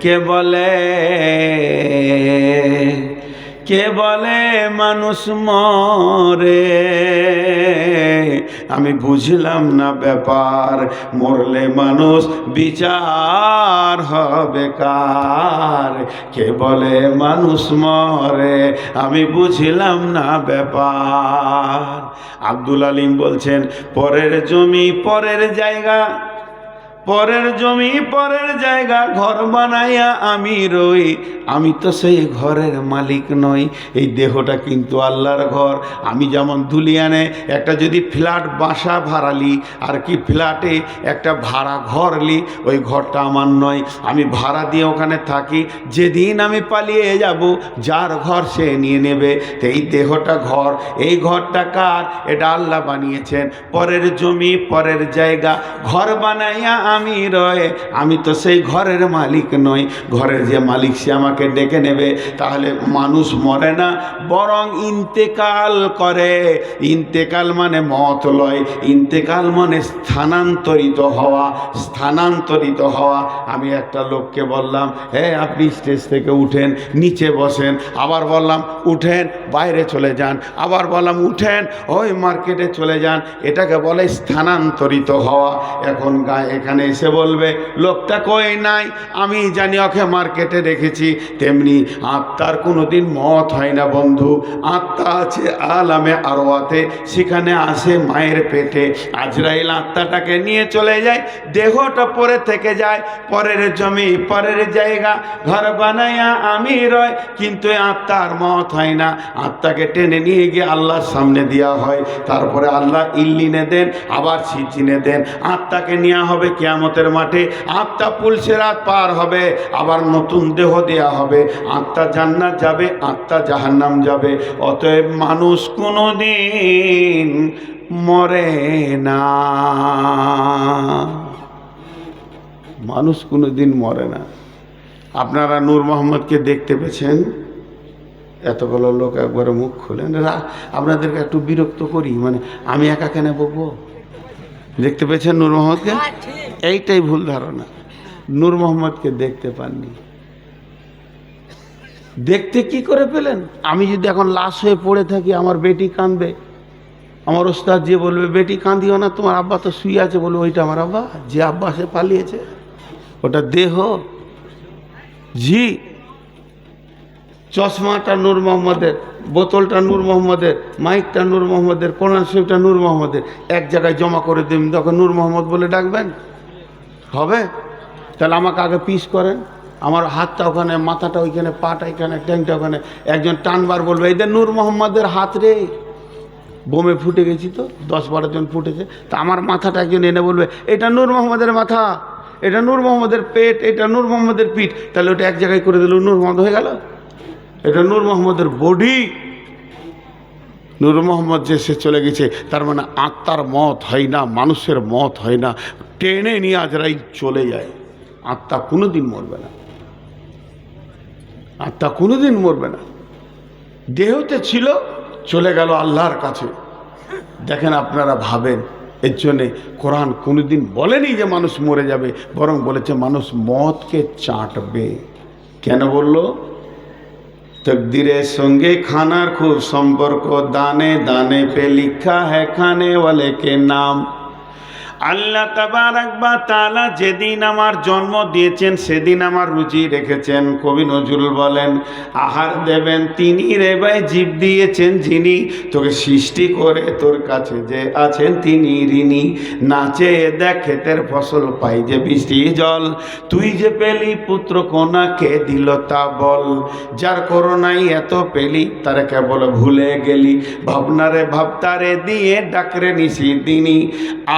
কে বলে মানুষ মরে, আমি বুঝলাম না ব্যাপার, মরলে মানুষ বিচার হবে কার। কে বলে মানুষ মরে, আমি বুঝলাম না ব্যাপার। আব্দুল আলিম বলছেন, পরের জমি পরের জায়গা, পরের জমি পরের জায়গা, ঘর বানাইয়া আমি রই, আমি তো সেই ঘরের মালিক নই। এই দেহটা কিন্তু আল্লাহর ঘর। আমি যেমন দুলিয়ানে একটা যদি ফ্ল্যাট বাসা ভাড়ালি, আর কি ফ্ল্যাটে একটা ভাড়া ঘর লি, ওই ঘরটা আমার নয়, আমি ভাড়া দিয়ে ওখানে থাকি। যেদিন আমি পালিয়ে যাব, যার ঘর সে নিয়ে নেবে। তো এই দেহটা ঘর, এই ঘরটা কার? এটা আল্লাহ বানিয়েছেন। পরের জমি পরের জায়গা, ঘর বানাইয়া আমি রয়ে, আমি তো সেই ঘরের মালিক নই। ঘরের যে মালিক সে আমাকে ডেকে নেবে। তাহলে মানুষ মরে না, বরং ইন্তেকাল করে। ইন্তেকাল মানে মত লয়, ইন্তেকাল মানে স্থানান্তরিত হওয়া, স্থানান্তরিত হওয়া। আমি একটা লোককে বললাম, হ্যাঁ আপনি স্টেজ থেকে উঠেন, নিচে বসেন। আবার বললাম উঠেন, বাইরে চলে যান। আবার বললাম উঠেন, ওই মার্কেটে চলে যান। এটাকে বলে স্থানান্তরিত হওয়া। এখন এখানে এসে বলবে লোকটা কই নাই, আমি জানি ওকে মার্কেটে রেখেছি। তেমনি আত্মার কোনোদিন মত হয় না বন্ধু। আত্মা আছে আলামে আরওয়াতে, সেখানে আসে মায়ের পেটে। আজরাইল আত্মাটাকে নিয়ে চলে যায়, দেহটা পরে থেকে যায়। পরের জমি পরের জায়গা, ঘর বানাইয়া আমি রয়, কিন্তু আত্মার মত হয় না। আত্মাকে টেনে নিয়ে গিয়ে আল্লাহর সামনে দেওয়া হয়। তারপরে আল্লাহ ইল্লিনে দেন, আবার সিজিনে দেন। আত্মাকে নেওয়া হবে কিয়ামতের মাঠে, আত্মা পুলসিরাত পার হবে, আবার নতুন দেহ দেয়া হবে। আত্মা জান্নাত যাবে, আত্মা জাহান্নাম যাবে। অতএব মানুষ কোনোদিন মরে না, মানুষ কোনোদিন মরে না। আপনারা নূর মোহাম্মদকে দেখতে পেয়েছেন? এতগুলো লোক একবারে মুখ খুলেন। আপনাদেরকে একটু বিরক্ত করি, মানে আমি একা কেন বলবো? দেখতে পেয়েছেন নূর মোহাম্মদকে? এইটাই ভুল ধারণা, নূর মোহাম্মদকে দেখতে পাননি। দেখতে কি করে পেলেন? আমি যদি এখন লাশ হয়ে পড়ে থাকি, আমার বেটি কাঁদবে, আমার ওস্তাদ যে বলবে বেটি কাঁদিও না, তোমার আব্বা তো শুয়ে আছে, বলবে ওইটা আমার আব্বা, যে আব্বা সে পালিয়েছে, ওটা দেহ। জি, চশমাটা নূর মোহাম্মদের, বোতলটা নূর মোহাম্মদের, মাইকটা নূর মোহাম্মদের, কোরআন শরীফটা নূর মোহাম্মদের। এক জায়গায় জমা করে দেবেন, তখন নূর মোহাম্মদ বলে ডাকবেন, হবে? তাহলে আমাকে আগে পিস করেন, আমার হাতটা ওখানে, মাথাটা ওইখানে, পাটা এখানে, ট্যাংটা ওখানে। একজন টানবার বলবে এই নূর মোহাম্মদের হাত রে, বোমে ফুটে গেছি তো, 10-12 জন ফুটেছে, তা আমার মাথাটা একজন এনে বলবে এটা নূর মোহাম্মদের মাথা, এটা নূর মোহাম্মদের পেট, এটা নূর মোহাম্মদের পিঠ। তাহলে ওটা এক জায়গায় করে দিল, নূর মোহাম্মদ হয়ে গেল। এটা নূর মোহাম্মদের বডি। নূর মোহাম্মদ যে সে চলে গেছে, তার মানে আত্মার মত হয় না, মানুষের মত হয় না, টেনে নিয়ে আজরাইল চলে যায়। আত্মা কোনোদিন মরবে না, আত্মা কোনোদিন মরবে না। দেহতে ছিল, চলে গেল আল্লাহর কাছে। দেখেন আপনারা ভাবেন, এর জন্যে কোরআন কোনোদিন বলেনি যে মানুষ মরে যাবে, বরং বলেছে মানুষ মতকে চাটবে। কেন বললো? তকদিরের সঙ্গে খানার খুব সম্পর্ক, দানে দানে পে লিখা হ্যায় খানে ওয়ালে কে নাম। আল্লাহ তাবারাক ওয়া তাআলা যেদিন আমার জন্ম দিয়েছেন, সেদিন আমার রুজি রেখেছেন। কবি নজরুল বলেন, আহার দেবেন তিনি রে ভাই, জীব দিয়েছেন যিনি, তোকে সৃষ্টি করে তোর কাছে যে আছেন তিনি ঋণী। নাচে দেখ ক্ষেতের ফসল পাই যে বৃষ্টি জল, তুই যে পেলি পুত্র কন্যা কে দিল তা বল। যার করোনাই এত পেলি, তারে কেবল ভুলে গেলি, ভাবনারে ভাবতারে দিয়ে ডাকরে নিশি দিনী।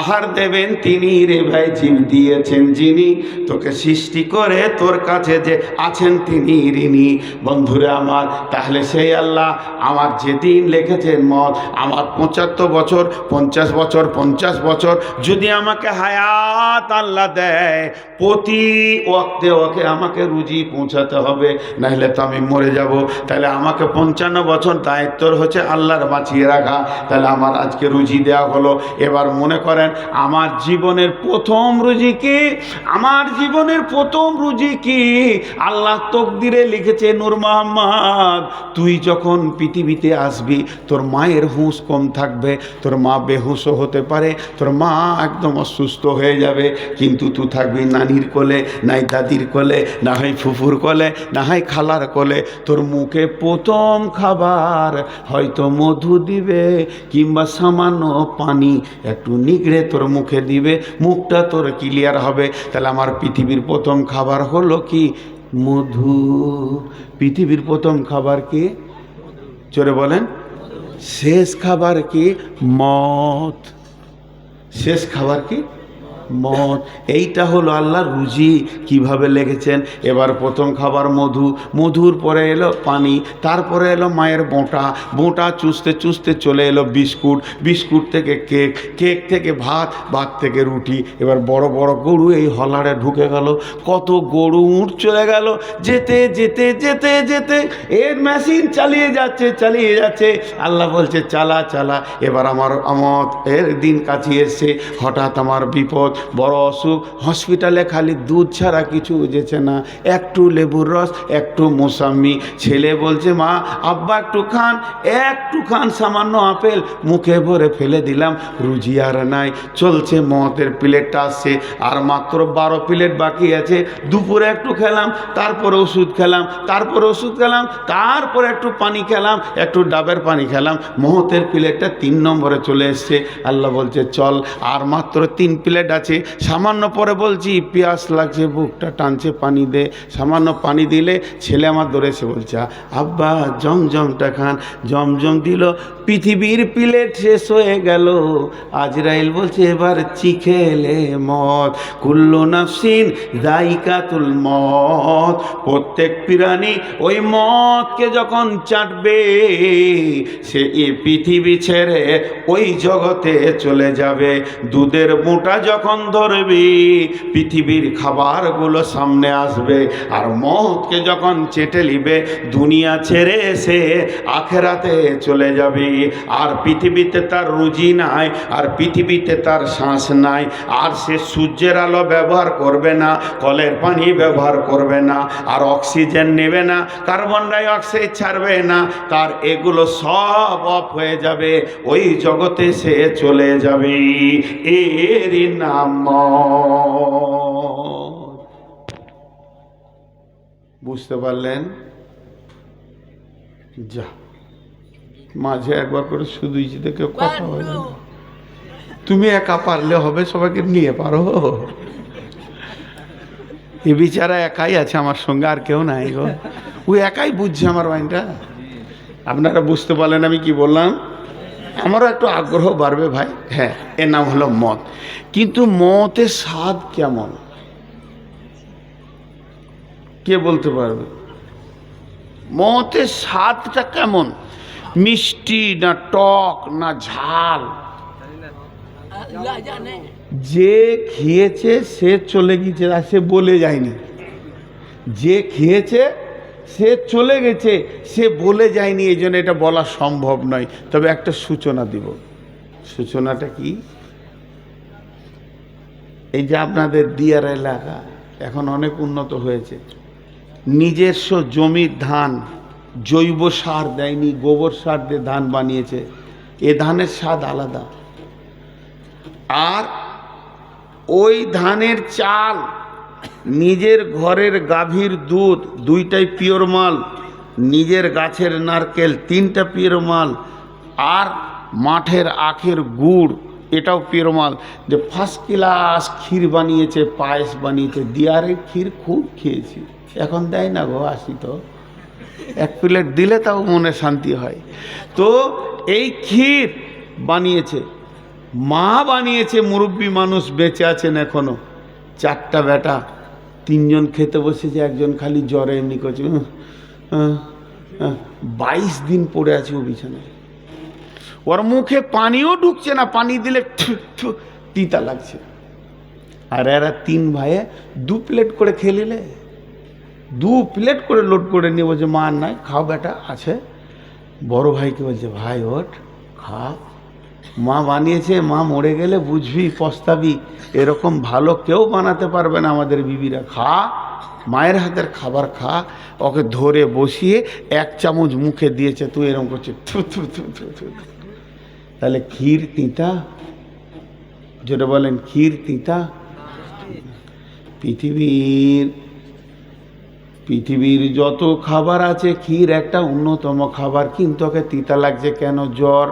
আহার দেবেন তিনি রে ভাই, জীব দিয়েছেন যিনি, তোকে সৃষ্টি করে তোর কাছে যে আছেন তিনি ঋণী। বন্ধুরা আমার, তাহলে সেই আল্লাহ আমার যেদিন লিখেছেন মত, আমার 75 বছর, 50 বছর, 50 বছর যদি আমাকে হায়াত আল্লাহ দেয়, প্রতি ওয়াক্তে ওকে আমাকে রুজি পৌঁছাতে হবে, নাহলে তো আমি মরে যাব। তাহলে আমাকে 55 বছর দায়িত্ব হচ্ছে আল্লাহর বাঁচিয়ে রাখা। তাহলে আমার আজকে রুজি দেওয়া হলো। এবার মনে করেন আমার আমার জীবনের প্রথম রুজি কি? আমার জীবনের প্রথম রুজি কি? আল্লাহ তকদিরে লিখেছে, নূর মোহাম্মদ তুই যখন পৃথিবীতে আসবি তোর মায়ের হুঁশ কম থাকবে, তোর মা বেহুশও হতে পারে, তোর মা একদম অসুস্থ হয়ে যাবে, কিন্তু তুই থাকবি নানির কোলে, নাই দাদির কোলে, না হয় ফুফুর কোলে, না হয় খালার কোলে। তোর মুখে প্রথম খাবার হয়তো মধু দিবে, কিংবা সামান্য পানি একটু নিগড়ে তোর মুখে দিবে, মুখটা তোর ক্লিয়ার হবে। তাহলে আমার পৃথিবীর প্রথম খাবার হলো কি? মধু। পৃথিবীর প্রথম খাবার কি? জোরে বলেন। শেষ খাবার কি? মদ। শেষ খাবার কি? মদ। এইটা হলো আল্লাহর রুজি। কিভাবে লেগেছেন? এবার প্রথম খাবার মধু, মধুর পরে এলো পানি, তারপরে এলো মায়ের বোঁটা, বোঁটা চুষতে চুষতে চলে এলো বিস্কুট, বিস্কুট থেকে কেক, কেক থেকে ভাত, ভাত থেকে রুটি। এবার বড় বড় গরু এই হলারে ঢুকে গেল, কত গরু উঠ চলে গেল, যেতে যেতে যেতে যেতে এর মেশিন চালিয়ে যাচ্ছে চালিয়ে যাচ্ছে। আল্লাহ বলছে চালা চালা। এবার আমার এর দিন কাছে এসছে, হঠাৎ আমার বিপদ, বড় অসুখ, হসপিটালে খালি দুধ ছাড়া কিছু বুঝেছে না, একটু লেবুর রস, একটু মোসাম্মি। ছেলে বলছে মা আব্বা একটু খান, একটু খান, সামান্য আপেল মুখে ভরে ফেলে দিলাম, রুজি আর নাই। চলছে মদের প্লেটটা আসছে, আর মাত্র 12 প্লেট বাকি আছে। দুপুরে একটু খেলাম, তারপরে ওষুধ খেলাম, তারপরে ওষুধ খেলাম, তারপরে একটু পানি খেলাম, একটু ডাবের পানি খেলাম, মহতের প্লেটটা 3 নম্বরে চলে এসছে। আল্লাহ বলছে চল, আর মাত্র 3 প্লেট আছে। সামান্য পরে বলছি পিয়াস লাগছে, বুকটা টানছে, পানি দে। সামান্য পানি দিলে ছেলে আমার ধরেছে, বলছে আব্বা জমজমটা খান। জমজম দিল, পৃথিবীর প্লেট শেষ হয়ে গেল। আজরাইল বলছে এবার চিখেলে মদ, কুল্লু নাফসিন যায়িকাতুল মদ। প্রত্যেক প্রাণী ওই মদকে যখন চাটবে সে এই পৃথিবী ছেড়ে ওই জগতে চলে যাবে। দুধের মোটা যখন ধরবি পৃথিবীর খাবারগুলো সামনে আসবে, আর মদকে যখন চেটে নিবে দুনিয়া ছেড়ে এসে আখেরাতে চলে যাবে। আর পৃথিবীতে তার রুজি নাই, আর পৃথিবীতে তার শ্বাস নাই, আর সে সূর্যের আলো ব্যবহার করবে না, কলের পানি ব্যবহার করবে না, আর অক্সিজেন নেবে না, কার্বন ডাই অক্সাইড ছাড়বে না, তার এগুলো সব অফ হয়ে যাবে, ওই জগতে সে চলে যাবে। এরই নাম মদ। বুঝতে পারলেন? যা মাঝে একবার করে শুধু কেউ কথা বলে না। তুমি একা পারলে হবে, সবাইকে নিয়ে পারো। এ বিচারা একাই আছে আমার সঙ্গে, আর কেউ নাই গো। ও একাই বুঝছে আমার মাইন্ডটা। আপনারা বুঝতে পারলেন আমি কি বললাম? আমারও একটু আগ্রহ বাড়বে ভাই। হ্যাঁ, এর নাম হলো মদ। কিন্তু মদের স্বাদ কেমন কে বলতে পারবে? মদের স্বাদটা কেমন? মিষ্টি না টক না ঝাল? যে খেয়েছে সে চলে গেছে, আর সে বলে যায়নি। যে খেয়েছে সে চলে গেছে, সে বলে যায়নি, এই জন্য এটা বলা সম্ভব নয়। তবে একটা সূচনা দিব। সূচনাটা কি? এই যে আপনাদের দিয়ার এলাকা এখন অনেক উন্নত হয়েছে, নিজস্ব জমির ধান জৈব সার দেয়নি, গোবর সার দিয়ে ধান বানিয়েছে। এ ধানের স্বাদ আলাদা। আর ওই ধানের চাল, নিজের ঘরের গাভীর দুধ, 2টাই পিওর মাল, নিজের গাছের নারকেল 3টা পিওর মাল, আর মাঠের আখের গুড় এটাও পিওর মাল। যে ফার্স্ট ক্লাস ক্ষীর বানিয়েছে, পায়েস বানিয়েছে। দিয়ারের ক্ষীর খুব খেয়েছি, এখন দেয় না গো, আসি তো 1 প্লেট দিলে তাও মনে শান্তি হয়। তো এই ক্ষীর বানিয়েছে মা, বানিয়েছে, মুরব্বী মানুষ বেঁচে আছেন এখনো। 4টা বেটা, 3 জন খেতে বসেছে, একজন খালি জ্বরে এমনি করছে, 22 দিন পড়ে আছে ও বিছানায়। ওর মুখে পানিও ঢুকছে না, পানি দিলে তিতা লাগছে। আর এরা 3 ভাইয়ে 2 প্লেট করে খেয়ে নিলে, 2 প্লেট করে লোড করে নিয়ে বলছে মা নাই, খাও বেটা আছে। বড় ভাইকে বলছে ভাই ওঠ খা। মা বানিয়েছে, মা মরে গেলে বুঝবি, পস্তাবি। এরকম ভালো কেউ বানাতে পারবে না আমাদের বিবিরা। খা, মায়ের হাতের খাবার খা। ওকে ধরে বসিয়ে 1 চামচ মুখে দিয়েছে, তুই এরকম করছে থু থু থু থু থু। তাহলে ক্ষীর তিতা? যেটা বলেন ক্ষীর তিতা? পৃথিবীর যত খাবার আছে ক্ষীর একটা অন্যতম খাবার, কিন্তু ওকে তিতা লাগছে কেন? জ্বর।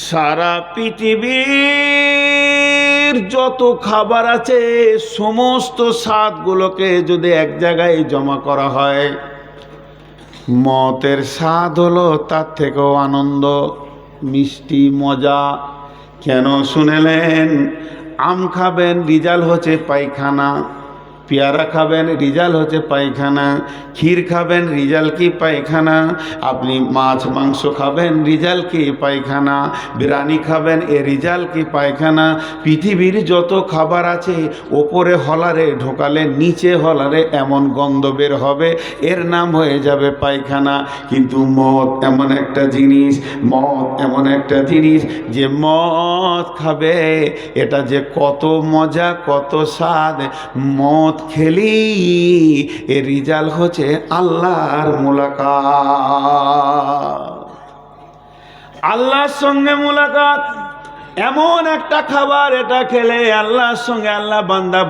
সারা পৃথিবীর যত খাবার আছে সমস্ত স্বাদগুলোকে যদি এক জায়গায় জমা করা হয়, মতের স্বাদ হলো তার থেকেও আনন্দ, মিষ্টি, মজা। কেন শুনেলেন? আম খাবেন, রিজাল্ট হচ্ছে পায়খানা। পেয়ারা খাবেন, রিজাল্ট হচ্ছে পায়খানা। ক্ষীর খাবেন, রিজাল্ট কি? পায়খানা। আপনি মাছ মাংস খাবেন, রিজাল্ট কি? পায়খানা। বিরিয়ানি খাবেন, এ রিজাল্ট কি? পায়খানা। পৃথিবীর যত খাবার আছে ওপরে হলারে ঢোকালে নিচে হলারে এমন গন্ধ বের হবে, এর নাম হয়ে যাবে পায়খানা। কিন্তু মদ এমন একটা জিনিস, মদ এমন একটা জিনিস যে মদ খাবে এটা যে কত মজা, কত স্বাদ। মদ খেলি এর রিজাল্ট হচ্ছে আল্লাহর মুলাকাত, আল্লাহর সঙ্গে মুলাকাত। এমন একটা খাবার, এটা খেলে আল্লাহর সঙ্গে আল্লাহ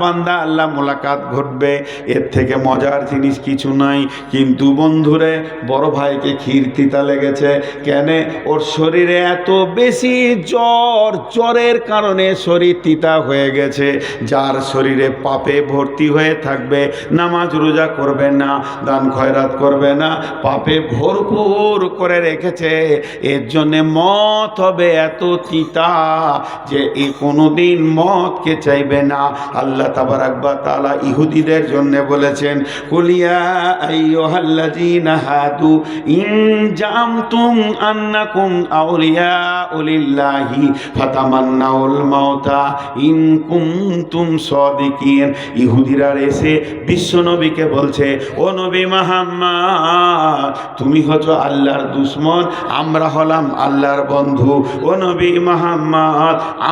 বান্দা আল্লাহ মুলাকাত ঘটবে। এর থেকে মজার জিনিস কিছু নাই। কিন্তু বন্ধুরে, বড় ভাইকে ক্ষীর তিতা লেগেছে কেন? ওর শরীরে এত বেশি জ্বরের কারণে শরীর তিতা হয়ে গেছে। যার শরীরে পাপে ভর্তি হয়ে থাকবে, নামাজ রোজা করবে না, দান খয়রাত করবে না, পাপে ভরপুর করে রেখেছে। এর জন্যে মত হবে এত তিতা যে এই কোনোদিন মদকে চাইবে না। আল্লাহ তাবারাক ওয়া তাআলা ইহুদিদের জন্য বলেছেন, কুলিয়া আইয়ুহাল্লাযীনা হাদু ইন জামতুম আন্নাকুম আউলিয়াউ লিল্লাহি ফাতামান্নাউল মাউতা ইন কুনতুম সাদিকিন। ইহুদিরা এসে বিশ্বনবীকে বলছে, ও নবী মুহাম্মদ, তুমি হচ্ছো আল্লাহর দুশমন, আমরা হলাম আল্লাহর বন্ধু। ও নবী মুহাম্মদ,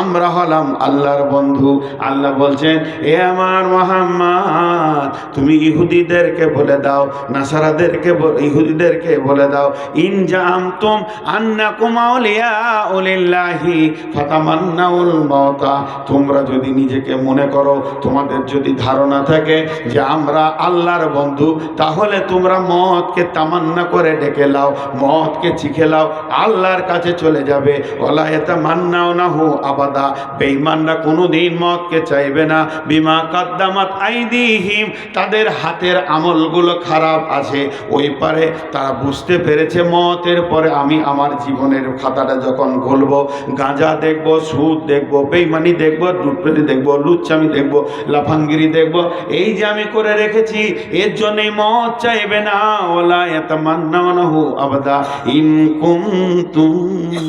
আমরা হলাম আল্লাহর বন্ধু। আল্লাহ বলছেন, এ আমার মুহাম্মদ, তুমি ইহুদিদেরকে বলে দাও, নাসারাদেরকে, ইহুদিদেরকে বলে দাও, ইন জামতুম আন্নাকুম আউলিয়াউ লিল্লাহি ফাতামান্নাউল মাউতা। তোমরা যদি নিজেকে মনে করো, তোমাদের যদি ধারণা থাকে যে আমরা আল্লাহর বন্ধু, তাহলে তোমরা মদকে তামান্না করে ডেকে লাও, মদকে চিখে লাও, আল্লাহর কাছে চলে যাবে। ওয়ালা ইয়াতামান্নাউনাহু আবাদা। বেঈমানরা কোনোদিন মদকে চাইবে না। বিমা কাদ্দামাত আইদিহিম, তাদের হাতের আমলগুলো খারাপ আছে। ওই পারে তারা বুঝতে পেরেছে মতের পরে আমি আমার জীবনের খাতাটা যখন খুলবো, গাঁজা দেখব, সুদ দেখব, বেঈমানি দেখব, দুধপ্রেমী দেখব, লুচ্চামি দেখব, লাফাঙ্গিরি দেখব, এই যে আমি করে রেখেছি, এর জন্যই মদ চাইবে না। ওয়ালা ইয়াতামান্নাউনাহু আবাদা ইন কুনতুম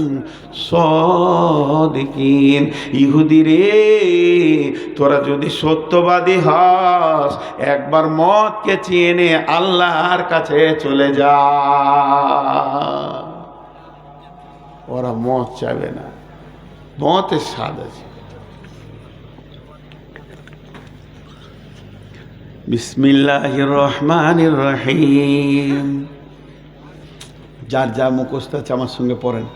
সাদিকিন। ইহুদি রে, তোরা যদি সত্যবাদী হস, একবার মদকে চিনে আল্লাহর কাছে চলে যা। ওরা মদ চাইবে না, মদের স্বাদ আছে। বিসমিল্লাহির রহমানির রহিম। যার যা মুখস্থ আছে আমার সঙ্গে পড়েন।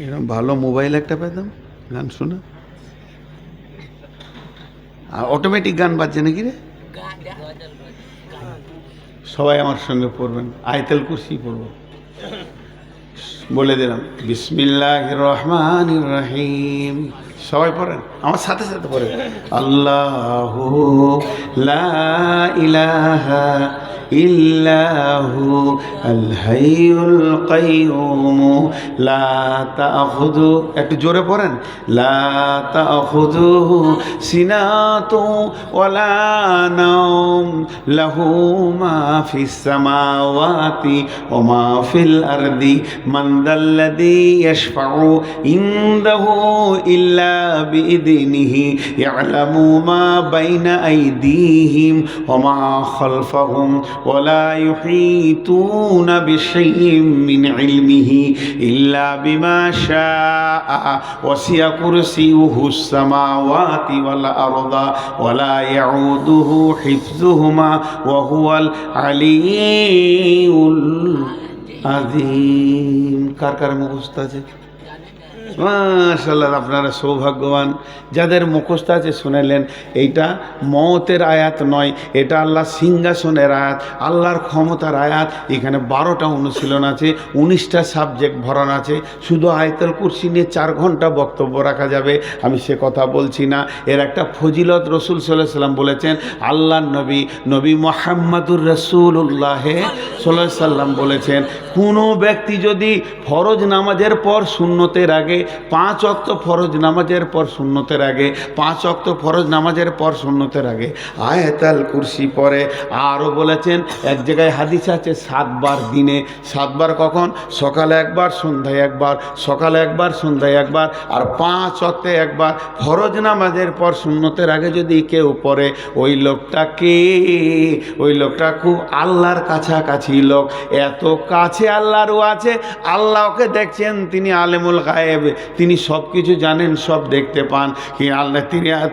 এরকম ভালো মোবাইল একটা পেতাম, গান শোনা। আর অটোমেটিক গান বাজছে নাকি রে? সবাই আমার সঙ্গে পড়বেন, আয়াতুল কুরসি পড়ব। বলে দিলাম, বিসমিল্লাহির রহমানির রহিম। সবাই পড়েন, আমার সাথে সাথে পড়েন। আল্লাহু লা ইলাহা ইল্লাহু আল হাইয়ুল কাইয়ুম লা তাখুযু, একটু জোরে পড়েন, লা তাখুযুহু সিনাতু ওয়ালা নাওম লাহু মা ফিস সামাওয়াতি ওয়া মা ফিল আরদি মান যাল্লাযী ইয়াশফাউ ইনদাহু ইল্লা বিইذনিহি ইয়ালামু মা বাইনা আইদিহিম ওয়া মা খালফাহুম ওয়ালা ইউহিতুনা বিশাইইম মিন ইলমিহি ইল্লা বিমা শাআ ওয়াসিয়া কুরসিয়ুহুস সামাওয়াতি ওয়াল আরদা ওয়ালা ইয়াউদুহু হিফযুহুমা ওয়া হুয়াল আলিয়্যুল আযীম। কার কার মুখস্থ আছে? মাশাআল্লাহ, আপনারা সৌভাগ্যবান যাদের মুখস্থ আছে। শুনেলেন, এইটা মওতের আয়াত নয়, এটা আল্লাহ সিংহাসনের আয়াত, আল্লাহর ক্ষমতার আয়াত। এখানে 12টা অনুশীলন আছে, 19টা সাবজেক্ট ভরান আছে। শুধু আয়াতুল কুরসি নিয়ে 4 ঘন্টা বক্তব্য রাখা যাবে, আমি সে কথা বলছি না। এর একটা ফজিলত রাসূল সাল্লাল্লাহু আলাইহি সাল্লাম বলেছেন। আল্লাহর নবী মুহাম্মাদুর রাসূলুল্লাহ সাল্লাল্লাহু আলাইহি সাল্লাম বলেছেন, কোনো ব্যক্তি যদি ফরজ নামাজের পর সুন্নতের আগে 5 ওয়াক্ত ফরজ নামাজের পর সুন্নতের আগে 5 ওয়াক্ত ফরজ নামাজের পর সুন্নতের আগে আয়াতুল কুরসি পড়ে, আরও বলেছেন এক জায়গায় হাদিস আছে 7 বার দিনে। 7 বার কখন? সকালে একবার, সন্ধ্যায় একবার, সকালে একবার, সন্ধ্যায় একবার, আর 5 ওয়াক্তে একবার। ফরজ নামাজের পর সুন্নতের আগে যদি কেউ পড়ে, ওই লোকটা খুব আল্লাহর কাছাকাছি লোক। এত কাছে আল্লাহরও আছে, আল্লাহকে দেখছেন, তিনি আলেমুল গায়েব, তিনি সব কিছু জানেন, সব দেখতে পান। কি আল্লাহ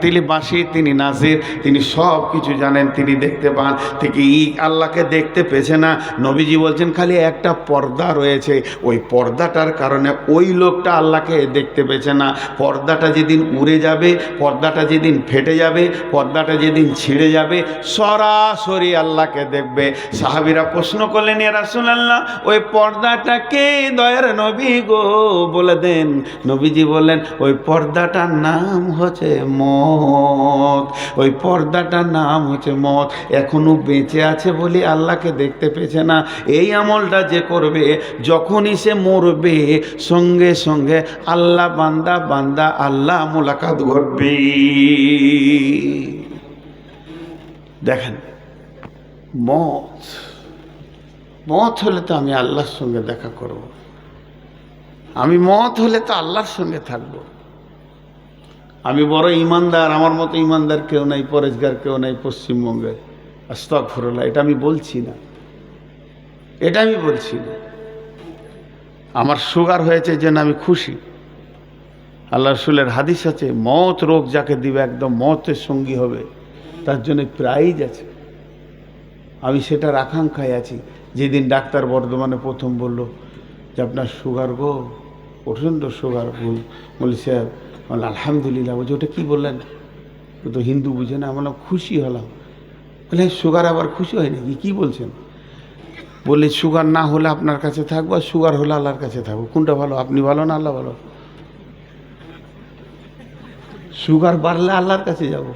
তিনি বাসির, তিনি নাসির, তিনি সব কিছু জানেন, তিনি দেখতে পান। থেকে আল্লাহকে দেখতে পেছে না। নবীজি বলছেন খালি একটা পর্দা রয়েছে, ওই পর্দাটার কারণে ওই লোকটা আল্লাহকে দেখতে পেছে না। পর্দাটা যেদিন উড়ে যাবে, পর্দাটা যেদিন ফেটে যাবে, পর্দাটা যেদিন ছিঁড়ে যাবে, সরাসরি আল্লাহকে দেখবে। সাহাবীরা প্রশ্ন করলেন, ইয়া রাসূলুল্লাহ, ওই পর্দাটা কে দয়ার নবী গো, বলে দেন। নবীজি বললেন, ওই পর্দাটার নাম হচ্ছে মত। ওই পর্দাটার নাম হচ্ছে মত। এখনো বেঁচে আছে বলে আল্লাহকে দেখতে পেছে না। এই আমলটা যে করবে, যখনই সে মরবে, সঙ্গে সঙ্গে আল্লাহ বান্দা আল্লাহ মুলাকাত ঘটবে। দেখেন, মত হলে তো আমি আল্লাহর সঙ্গে দেখা করব, আমি মত হলে তো আল্লাহর সঙ্গে থাকব। আমি বড় ইমানদার, আমার মতো ইমানদার কেউ নাই, পরেশগার কেউ নাই পশ্চিমবঙ্গে। আস্তাগফিরুল্লাহ, এটা আমি বলছি না, এটা আমি বলছি না। আমার সুগার হয়েছে যেন আমি খুশি। আল্লাহ রাসূলের হাদিস আছে, মত রোগ যাকে দিবে একদম মতের সঙ্গী হবে, তার জন্য প্রাইজ আছে। আমি সেটার আকাঙ্ক্ষায় আছি। যেদিন ডাক্তার বর্ধমানে প্রথম বলল যে আপনার সুগার গো, প্রচণ্ড সুগার, বলি সাহেব, আলহামদুলিল্লাহ। বলছি ওটা কী বললেন? ও তো হিন্দু বুঝে না। আমরা খুশি হলাম। বলে সুগার আবার খুশি হয় নাকি? কী বলছেন? বললে সুগার না হলে আপনার কাছে থাকবো, আর সুগার হলে আল্লাহর কাছে থাকবো। কোনটা ভালো? আপনি ভালো না আল্লাহ ভালো? সুগার বাড়লে আল্লাহর কাছে যাব,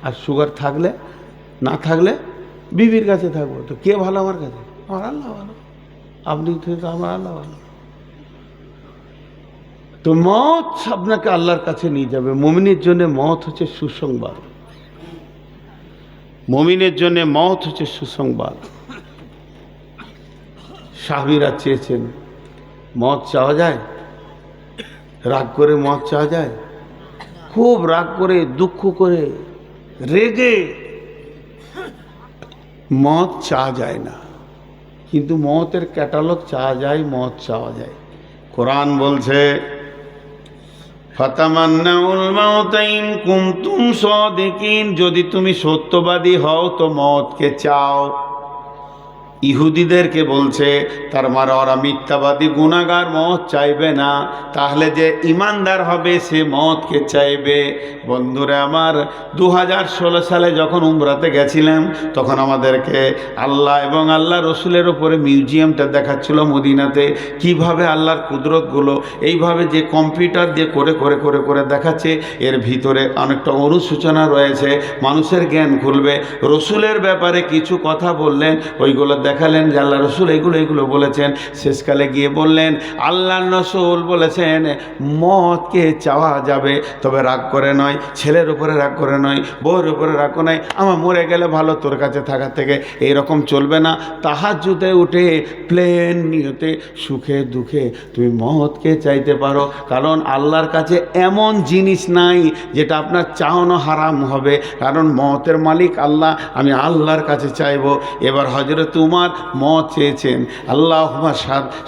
আর সুগার থাকলে না থাকলে বিবির কাছে থাকবো। তো কে ভালো আমার কাছে? আমার আল্লাহ ভালো। আপনি তো আমার আল্লাহ ভালো। তো মত আপনাকে আল্লাহর কাছে নিয়ে যাবে। মুমিনের জন্য মত হচ্ছে সুসংবাদ। মুমিনের জন্য মত হচ্ছে সুসংবাদ। সাহাবীরা চেয়েছেন, মত চাওয়া যায়? রাগ করে মত চাওয়া যায়? খুব রাগ করে, দুঃখ করে, রেগে মত চাওয়া যায় না, কিন্তু মতের ক্যাটালগ চাওয়া যায়, মত চাওয়া যায়। কোরআন বলছে, ফাতামান্নাউল মাউতা ইন কুনতুম সাদিকিন, যদি তুমি সত্যবাদী হও তো মতকে চাও। ইহুদিদেরকে বলছে, তার মানে ওরা মিথ্যাবাদী গুনাহগার, মত চাইবে না। তাহলে যে ইমানদার হবে সে মতকে চাইবে। বন্ধুরা আমার, 2016 সালে যখন উমরাতে গেছিলাম, তখন আমাদেরকে আল্লাহ এবং আল্লাহ রসুলের ওপরে মিউজিয়ামটা দেখাচ্ছিল মদিনাতে। কিভাবে আল্লাহর কুদরতগুলো এইভাবে যে কম্পিউটার দিয়ে করে করে করে করে দেখাচ্ছে, এর ভিতরে অনেকটা অনুসূচনা রয়েছে, মানুষের জ্ঞান খুলবে। রসুলের ব্যাপারে কিছু কথা বললেন, ওইগুলো দেখালেন যে আল্লাহ রসুল এগুলো বলেছেন। শেষকালে গিয়ে বললেন আল্লাহ রসুল বলেছেন মদকে চাওয়া যাবে, তবে রাগ করে নয়, ছেলের উপরে রাগ করে নয়, বউয়ের উপরে রাগ করে নয়, আমার মরে গেলে ভালো তোর কাছে থাকার থেকে, এইরকম চলবে না। তাহাজ্জুদে উঠে প্লেন নিয়তে সুখে দুঃখে তুমি মদকে চাইতে পারো, কারণ আল্লাহর কাছে এমন জিনিস নাই যেটা আপনার চাওয়ানো হারাম হবে, কারণ মতের মালিক আল্লাহ, আমি আল্লাহর কাছে চাইব। এবার হযরত উমর মদ চেয়েছেন, আল্লাহুম্মা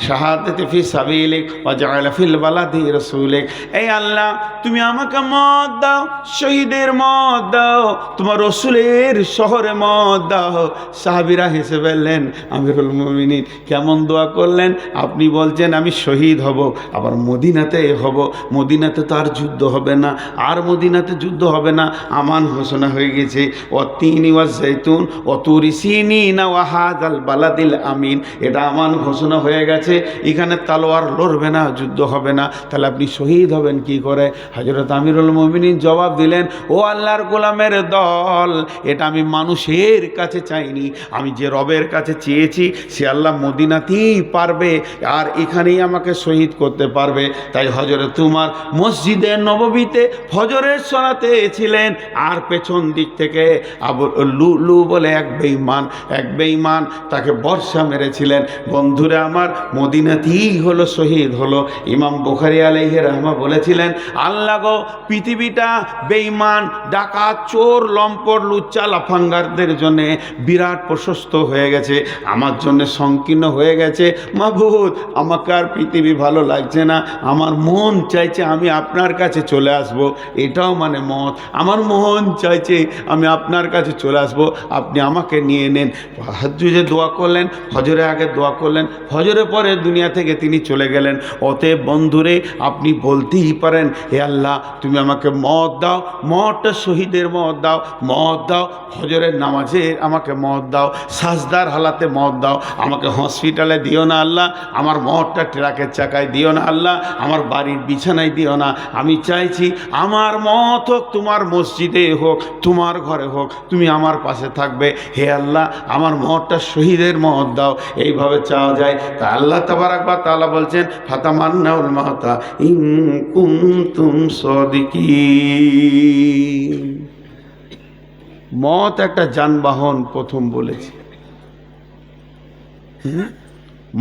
শাহাদাতি ফি সাবিলিক ওয়া জাআলা ফিল বালাদি রাসূলিক, এই আল্লাহ তুমি আমাকে মদ দাও, শহীদের মদ দাও, তোমার রাসূলের শহরে মদ দাও। সাহাবীরা হেসে বললেন আমিরুল মুমিনিন কেমন দোয়া করলেন, আপনি বলছেন আমি শহীদ হব, আবার মদিনাতে হব, মদিনাতে তো আর যুদ্ধ হবে না, আর মদিনাতে যুদ্ধ হবে না, আমান ঘোষণা হয়ে গেছে। ওয়াত্তিনি ওয়াজ-জাইতুন ওয়া তুরি সিনিন ওয়া হাযাল বালাদিল আমিন, এটা আমান ঘোষণা হয়ে গেছে, এখানে তলোয়ার লড়বে না, যুদ্ধ হবে না, তাহলে আপনি শহীদ হবেন কি করে? হযরত আমিরুল মুমিনিন জবাব দিলেন, ও আল্লাহর গোলামের দল, এটা আমি মানুষের কাছে চাইনি, আমি যে রবের কাছে চেয়েছি সে আল্লাহ মদিনাতেই পারবে, আর এখানেই আমাকে শহীদ করতে পারবে। তাই হযরত উমর মসজিদে নববীতে ফজরের সালাতে ছিলেন, আর পেছন দিক থেকে আবু লুলু বলে এক বেঈমান তাকে বর্ষা মেরেছিলেন। বন্ধুরা আমার, মদিনাতেই হলো শহীদ হলো। ইমাম বুখারী আলাইহি রাহমা বলেছিলেন, আল্লাহ গো, পৃথিবীটা বেঈমান, ডাকাত, চোর, লম্পট, লুচ্চা, লাফাঙ্গারদের জন্য বিরাট প্রশস্ত হয়ে গেছে, আমার জন্য সংকীর্ণ হয়ে গেছে। মাবুদ, আমাকে আর পৃথিবী ভালো লাগছে না, আমার মন চাইছে আমি আপনার কাছে চলে আসব, এটাও মানে মত, আমার মন চাইছে আমি আপনার কাছে চলে আসব, আপনি আমাকে নিয়ে নেন। তাহাজ্জুদে দোয়া করলেন, ফজরে আগে দোয়া করলেন, ফজরে পরে দুনিয়া থেকে তিনি চলে গেলেন। অতএব বন্ধুরে, আপনি বলতেই পারেন, হে আল্লাহ তুমি আমাকে মদ দাও, মদটা শহীদের মদ দাও, মদ দাও ফজরের নামাজে আমাকে মদ দাও, সাজদার হালাতে মদ দাও, আমাকে হসপিটালে দিও না আল্লাহ, আমার মদটা ট্রাকের চাকায় দিও না আল্লাহ, আমার বাড়ির বিছানায় দিও না, আমি চাইছি আমার মত হোক তোমার মসজিদে হোক, তোমার ঘরে হোক, তুমি আমার পাশে থাকবে, হে আল্লাহ আমার মদটা শহীদের মদ দাও। এইভাবে চাওয়া যায়। তা আল্লাহ তাবারাক ওয়া তাআলা বলছেন, ফাতামান্নাউল মাউতা ইন কুনতুম সাদিকিন। মত একটা যানবাহন, প্রথম বলেছি,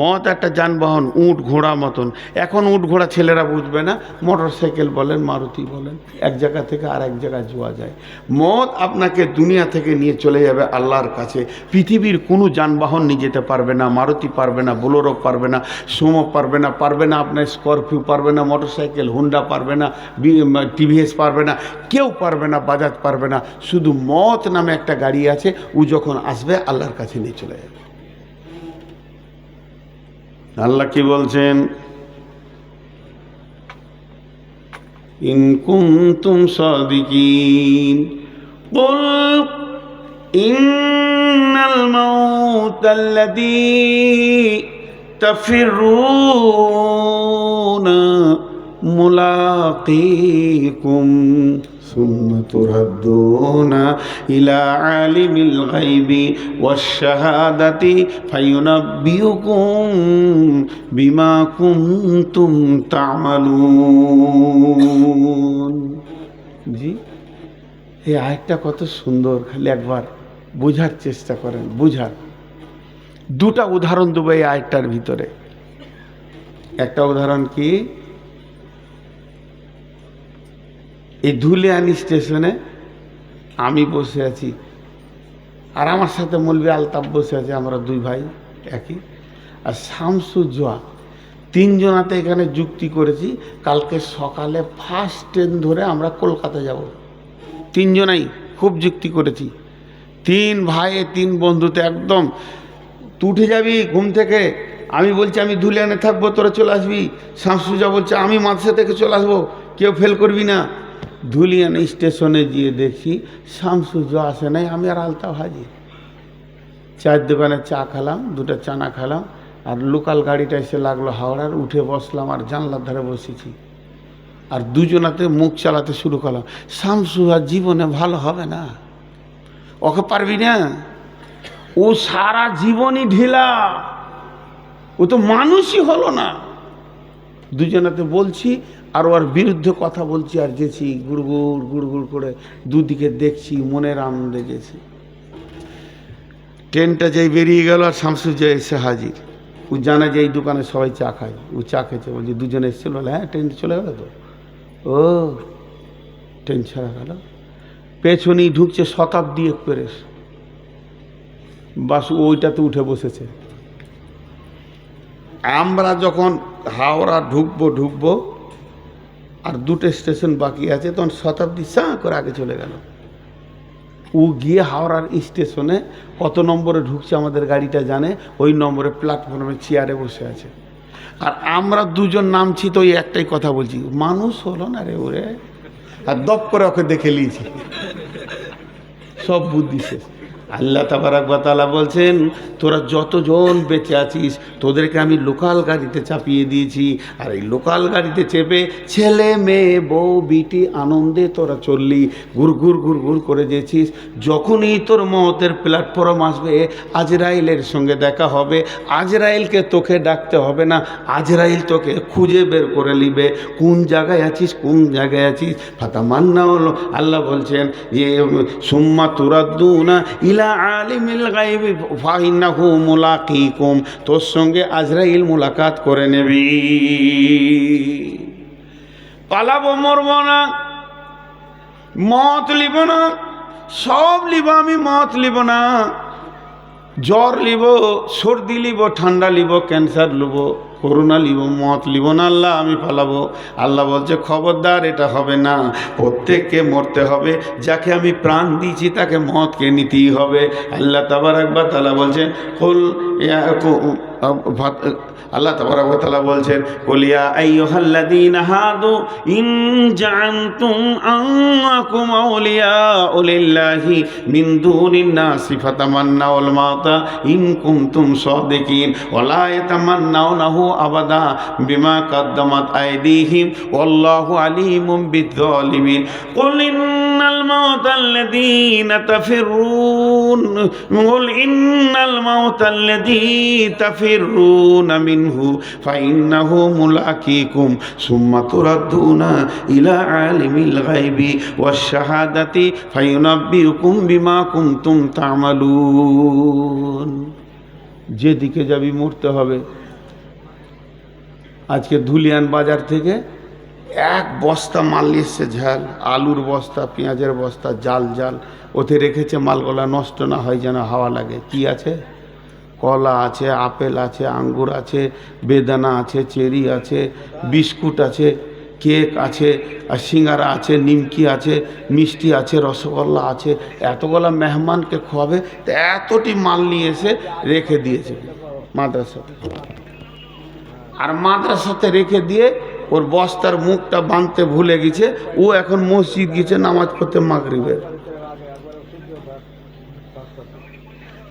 মত একটা যানবাহন, উট ঘোড়া মতন। এখন উট ঘোড়া ছেলেরা বুঝবে না, মোটর সাইকেল বলেন, মারুতি বলেন, এক জায়গা থেকে আর এক জায়গায় যাওয়া যায়। মত আপনাকে দুনিয়া থেকে নিয়ে চলে যাবে আল্লাহর কাছে। পৃথিবীর কোনো যানবাহন নিয়ে যেতে পারবে না, মারুতি পারবে না, বোলেরো পারবে না, সুমো পারবে না, আপনার স্করপিও পারবে না, মোটর সাইকেল হুন্ডা পারবে না, টিভিএস পারবে না, কেউ পারবে না, বাজাজ পারবে না। শুধু মত নামে একটা গাড়ি আছে, ও যখন আসবে আল্লাহর কাছে নিয়ে চলে যাবে। আল্লাহ কি বলছেন, ইন কুনতুম সাদিকিন কুল ইন্নাল মাউতাল্লাযী তাফিরুনা মুলাকীকুম সুম্মা তুরাদ্দুনা ইলা আলিমিল গায়বি ওয়াশ শাহাদাতি ফায়ুনাব্বিউকুম বিমা কুনতুম তা'মালুন। জি, এই আয়াতটা কত সুন্দর, খালি একবার বোঝার চেষ্টা করেন, বুঝার। দুটা উদাহরণ দেবো এই আয়াতটার ভিতরে। একটা উদাহরণ কি, এই ধুলিয়ানি স্টেশনে আমি বসে আছি, আর আমার সাথে মৌলভী আলতাফ বসে আছে, আমরা দুই ভাই একই, আর শামসুজ্জোয়া, তিনজনাতে এখানে যুক্তি করেছি কালকে সকালে ফার্স্ট ট্রেন ধরে আমরা কলকাতা যাব। তিনজনাই খুব যুক্তি করেছি, তিন ভাই তিন বন্ধুতে একদম। তুই উঠে যাবি ঘুম থেকে, আমি বলছি আমি ধুলিয়ানে থাকবো, তোরা চলে আসবি। শামসুজ্জোয়া বলছে আমি মাদ্রাসা থেকে চলে আসবো, কেউ ফেল করবি না। ধুলিয়ান স্টেশনে গিয়ে দেখি শামসুজ্জোয়া আসে নাই, আমি আর আলতাফ হাজির। চায়ের দোকানে চা খেলাম, দুটো চানা খেলাম, আর লোকাল গাড়িটা এসে লাগলো হাওড়ার, উঠে বসলাম আর জানলার ধারে বসেছি, আর দুজনাতে মুখ চালাতে শুরু করলাম, শামসুজ্জোয়া জীবনে ভালো হবে না, ওকে পারবি না, ও সারা জীবনই ঢিলা, ও তো মানুষই হলো না। দুজনাতে বলছি আর ওর বিরুদ্ধে কথা বলছি আর যেছি গুড়গুড় গুড়গুড় করে, দুদিকে দেখছি, মনের আনন্দে গেছি। ট্রেনটা যেই বেরিয়ে গেল আর শামসুজ্জা এসে হাজির। ও জানে যে এই দোকানে সবাই চা খায়, ও চা খেয়েছে। বলছে দুজনে এসেছিল, বলে হ্যাঁ ট্রেন চলে গেল তো। ও ট্রেন ছাড়া গেল, পেছনেই ঢুকছে শতাব্দী এক্সপ্রেস, বাস ওইটাতে উঠে বসেছে। আমরা যখন হাওড়া ঢুকবো আর দুটো স্টেশন বাকি আছে, তখন শতাব্দী চা করে আগে চলে গেল। ও গিয়ে হাওড়ার স্টেশনে কত নম্বরে ঢুকছে আমাদের গাড়িটা জানে, ওই নম্বরে প্ল্যাটফর্মে চেয়ারে বসে আছে। আর আমরা দুজন নামছি তো ওই একটাই কথা বলছি, মানুষ হলো না রে ওরে। আর দপ করে ওকে দেখে নিয়েছি, সব বুদ্ধি শেষ। আল্লাহ তাবারাক ওয়া তাআলা বলছেন, তোরা যতজন বেঁচে আছিস তোদেরকে আমি লোকাল গাড়িতে চাপিয়ে দিয়েছি। আর এই লোকাল গাড়িতে চেপে ছেলে মেয়ে বউ বিটি আনন্দে তোরা চললি, ঘুর ঘুর করে যেছিস। যখনই তোর মওতের প্ল্যাটফর্ম আসবে, আজরাইলের সঙ্গে দেখা হবে। আজরাইলকে তোকে ডাকতে হবে না, আজরাইল তোকে খুঁজে বের করে নিবে কোন জায়গায় আছিস, কোন জায়গায় আছিস। ফাতামান্না হলো, আল্লাহ বলছেন যে সুম্মা তুরাদ্দুনা ইলা আলিমিল গায়বি ফাইন্নাহু মুলাকিকুম, তোর সঙ্গে আজরাইল মুলাকাত করে নেবি। পালাবো, মরবো না, মত লিব না, সব লিব আমি, মত লিব না। জ্বর লিব, সর্দি লিব, ঠান্ডা লিব, ক্যান্সার লিব, করোনা লিব, মত লিব না। আল্লাহ আমি পালাবো। আল্লাহ বলছে খবরদার, এটা হবে না। প্রত্যেককে মরতে হবে, যাকে আমি প্রাণ দিয়েছি তাকে মতকে নিতেই হবে। আল্লাহ তাবারাক ওয়া তাআলা বলছেন আল্লাহ তাবারাক ওয়া তাআলা বলছেন, কুল ইয়া আইয়ুহাল্লাযীনা হাদু ইন জাআনতুম আন্নাকুম আউলিয়াউ লিল্লাহি মিন দুনিন নাসি ফাতামান্নাউল মাউতা ইন কুনতুম সাদিকিন ওয়া লা ইয়াতামান্নাউনাহু আবাদা বিমা কাদ্দামাত আইদিহিম ওয়াল্লাহু আলিমুম বিয-যালিমিন। কুল ইন্নাল মাউতাল্লাযীনা তাফিরুন কুল ইন্নাল মাউতাল্লাযী তাফিরুনা মিনহু ফাইন্নাহু মুলাকিকুম সুম্মা তুরাদ্দুনা ইলা আলিমিল গায়বি ওয়াশ শাহাদাতি ফায়ুনাব্বিউকুম বিমা কুনতুম তা'মালুন। যেদিকে যাবি মরতে হবে। আজকে ধুলিয়ান বাজার থেকে এক বস্তা মাল এসছে, ঝাল আলুর বস্তা, পেঁয়াজের বস্তা, জাল ওতে রেখেছে, মালগুলা নষ্ট না হয় যেন হাওয়া লাগে। কি আছে? কলা আছে, আপেল আছে, আঙ্গুর আছে, বেদানা আছে, চেরি আছে, বিস্কুট আছে, কেক আছে, আর সিঙ্গারা আছে, নিমকি আছে, মিষ্টি আছে, রসগোল্লা আছে। এতগুলা মেহমানকে খাওয়াবে, তো এতটি মাল নিয়ে এসে রেখে দিয়েছে মাদ্রাসাতে। আর মাদ্রাসাতে রেখে দিয়ে ওর বস্তার মুখটা বাঁধতে ভুলে গেছে। ও এখন মসজিদ গেছে নামাজ পড়তে মাগরিবের।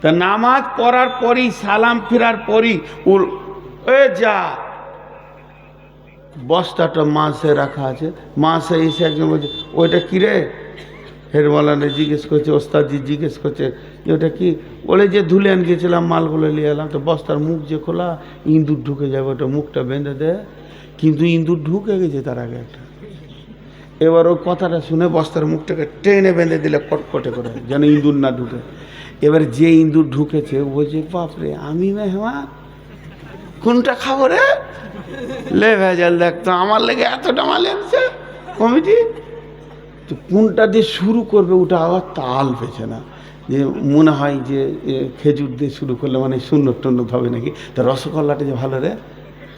তা নামাজ পড়ার পরই, সালাম ফেরার পরই ওর যা বস্তাটা মাসে রাখা আছে। মাসে এসে একজন বলছে ওইটা কী রে? হেরওয়ালানে জিজ্ঞেস করছে, ওস্তাদজি জিজ্ঞেস করছে যে ওটা কি? বলে যে ধুলিয়ান গেছিলাম, মালগুলো নিয়ে এলাম, তো বস্তার মুখ যে খোলা, ইঁদুর ঢুকে যাবে, ওটা মুখটা বেঁধে দেয়। কিন্তু ইঁদুর ঢুকে গেছে তার আগে একটা। এবার ওই কথাটা শুনে বস্তার মুখটাকে টেনে বেঁধে দিলে কটকটে করে, যেন ইঁদুর না ঢুকে। এবার যে ইঁদুর ঢুকেছে ও বলছে বাপরে, আমি মেহমান, কোনটা খাবো রে? লে ভেজাল, দেখতো আমার লেগে এতটা মাল এনেছে কমিটি, তো কোনটা দিয়ে শুরু করবে ওটা আবার তাল পেছে না। যে মনে হয় যে খেজুর দিয়ে শুরু করলে মানে সুন্নত টুন্নত হবে নাকি, তা রসগোল্লাটা যে ভালো রে,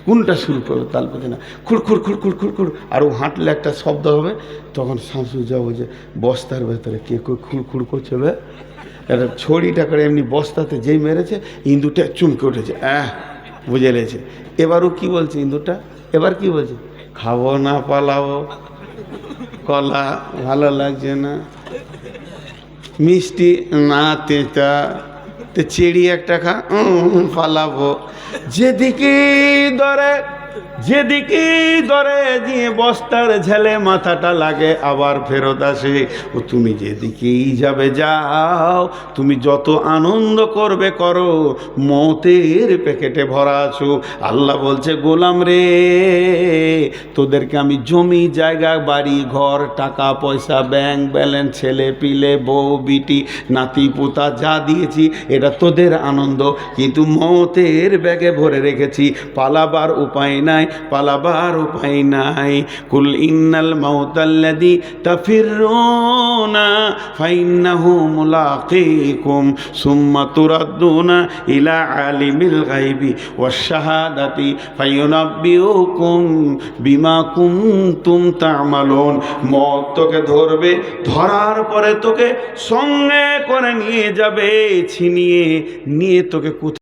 কোনটা শুরু করবে তাল পেছে না। খুড়খুড় খুড়খুড় খুড়খুড়, আর ও হাঁটলে একটা শব্দ হবে, তখন শামসু যাবো যে বস্তার ভেতরে কে খুড়খুড় করছে, বে একটা ছড়িটা করে এমনি বস্তাতে যেই মেরেছে, ইঁদুরটা চুমকে উঠেছে, বুঝে লেছে। এবারও কি বলছে ইঁদুরটা, এবার কি বলছে? খাবো না পালাবো, কলা ভালো লাগছে না, মিষ্টি না তেঁতা, তো চেড়ি একটা খা, পালাবো। যেদিকে ধরে যেদিকেই ধরে দিয়ে বস্তার ঝেলে মাথাটা লাগে আবার ফেরত আসে। ও তুমি যেদিকেই যাবে যাও, তুমি যত আনন্দ করবে করো, মতের প্যাকেটে ভরা আছো। আল্লাহ বলছে গোলাম রে, তোদেরকে আমি জমি জায়গা বাড়ি ঘর টাকা পয়সা ব্যাংক ব্যালেন্স ছেলে পিলে বউ বিটি নাতি পোতা যা দিয়েছি এটা তোদের আনন্দ, কিন্তু মতের ব্যাগে ভরে রেখেছি। পালাবার উপায় নাই, পালাবার উপায় নাই। কুল ইন্নাল মাউতাল্লাযী তাফিরুনা ফাইন্নাহু মুলাকীকুম সুম্মা তুরাদ্দুনা ইলা আলিমিল গায়বি ওয়াশ শাহাদাতি ফায়ুনাব্বিউকুম বিমা কুনতুম তা'মালুন। মত তোকে ধরবে, ধরার পরে তোকে সঙ্গে করে নিয়ে যাবে, ছিনিয়ে নিয়ে তোকে কোথায়